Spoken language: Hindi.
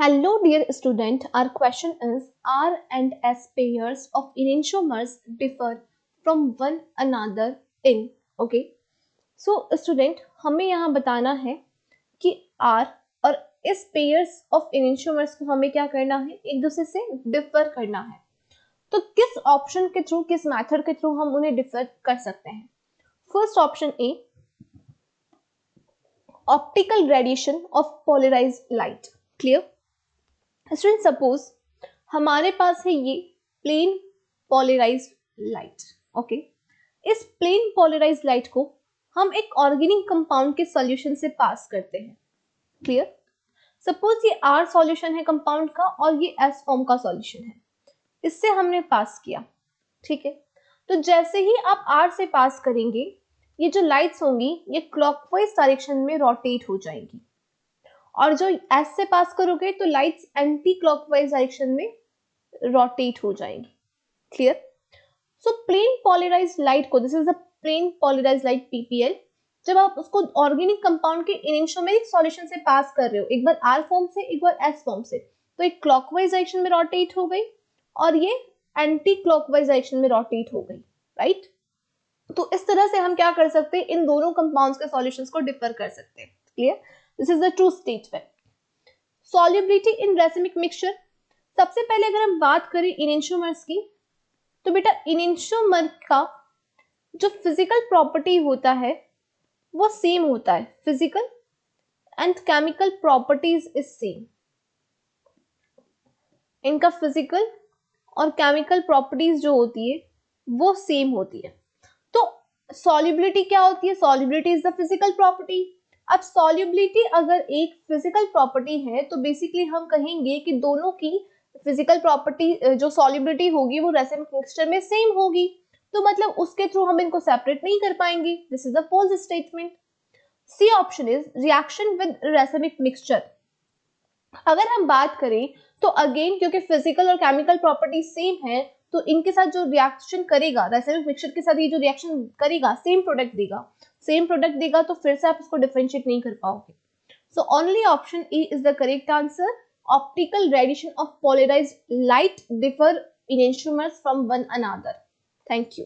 Hello dear student, our question is R and S pairs of enantiomers differ from one another in. Okay, so student हमें यहाँ बताना है कि R और इस pairs of enantiomers को हमें क्या करना है, एक दूसरे से डिफर करना है। तो किस ऑप्शन के थ्रू, किस मेथड के थ्रू हम उन्हें डिफर कर सकते हैं? First option A, optical radiation of polarised light. Clear student, suppose हमारे पास है ये प्लेन पोलराइज्ड लाइट। ओके, इस प्लेन पोलराइज्ड लाइट को हम एक ऑर्गेनिक कंपाउंड के सॉल्यूशन से पास करते हैं। क्लियर, सपोज ये R सॉल्यूशन है कंपाउंड का और ये S फॉर्म का सॉल्यूशन है, इससे हमने पास किया। ठीक है, तो जैसे ही आप R से पास करेंगे, ये जो लाइट्स होंगी ये क्लॉकवाइज डायरेक्शन में रोटेट हो जाएंगी, और जो S से पास करोगे तो लाइट्स एंटी क्लॉकवाइज डायरेक्शन में रोटेट हो जाएंगी। Clear, so plane polarised light को, this is the plane polarised light PPL, जब आप उसको ऑर्गेनिक कंपाउंड के एनेंटियोमेरिक सॉल्यूशन से पास कर रहे हो, एक बार R फॉर्म से एक बार S फॉर्म से, तो एक क्लॉकवाइज डायरेक्शन में रोटेट हो गई और ये एंटी क्लॉकवाइज डायरेक्शन में रोटेट हो गई। राइट, तो इस तरह से हम क्या कर सकते हैं, इन दोनों कंपाउंड्स के सॉल्यूशंस को डिफर कर सकते हैं। Clear, this is the true statement. Solubility in racemic mixture, सबसे पहले अगर हम बात करें इनेंशियोमर्स की, तो बेटा इनेंशियोमर का जो फिजिकल प्रॉपर्टी होता है वो सेम होता है, physical and chemical properties is same. इनका फिजिकल और केमिकल प्रॉपर्टीज जो होती है वो सेम होती है। तो सॉल्युबिलिटी क्या होती है? Solubility is the physical property. अब सॉल्युबिलिटी अगर एक फिजिकल प्रॉपर्टी है तो बेसिकली हम कहेंगे कि दोनों की फिजिकल प्रॉपर्टी जो सॉल्युबिलिटी होगी वो रेसिमिक मिक्सचर में सेम होगी, तो मतलब उसके थ्रू हम इनको सेपरेट नहीं कर पाएंगे। This is the false statement. C option is reaction with racemic mixture. अगर हम बात करें तो अगेन क्योंकि फिजिकल और केमिकल प्रॉपर्टी सेम है, तो इनके साथ जो रिएक्शन करेगा, रेसिमिक मिक्सचर के साथ ये जो रिएक्शन करेगा सेम प्रोडक्ट देगा, तो फिर से आप इसको डिफरेंशिएट नहीं कर पाओगे। So only option A is the correct answer. Optical radiation of polarised light differ enantiomers from one another. Thank you.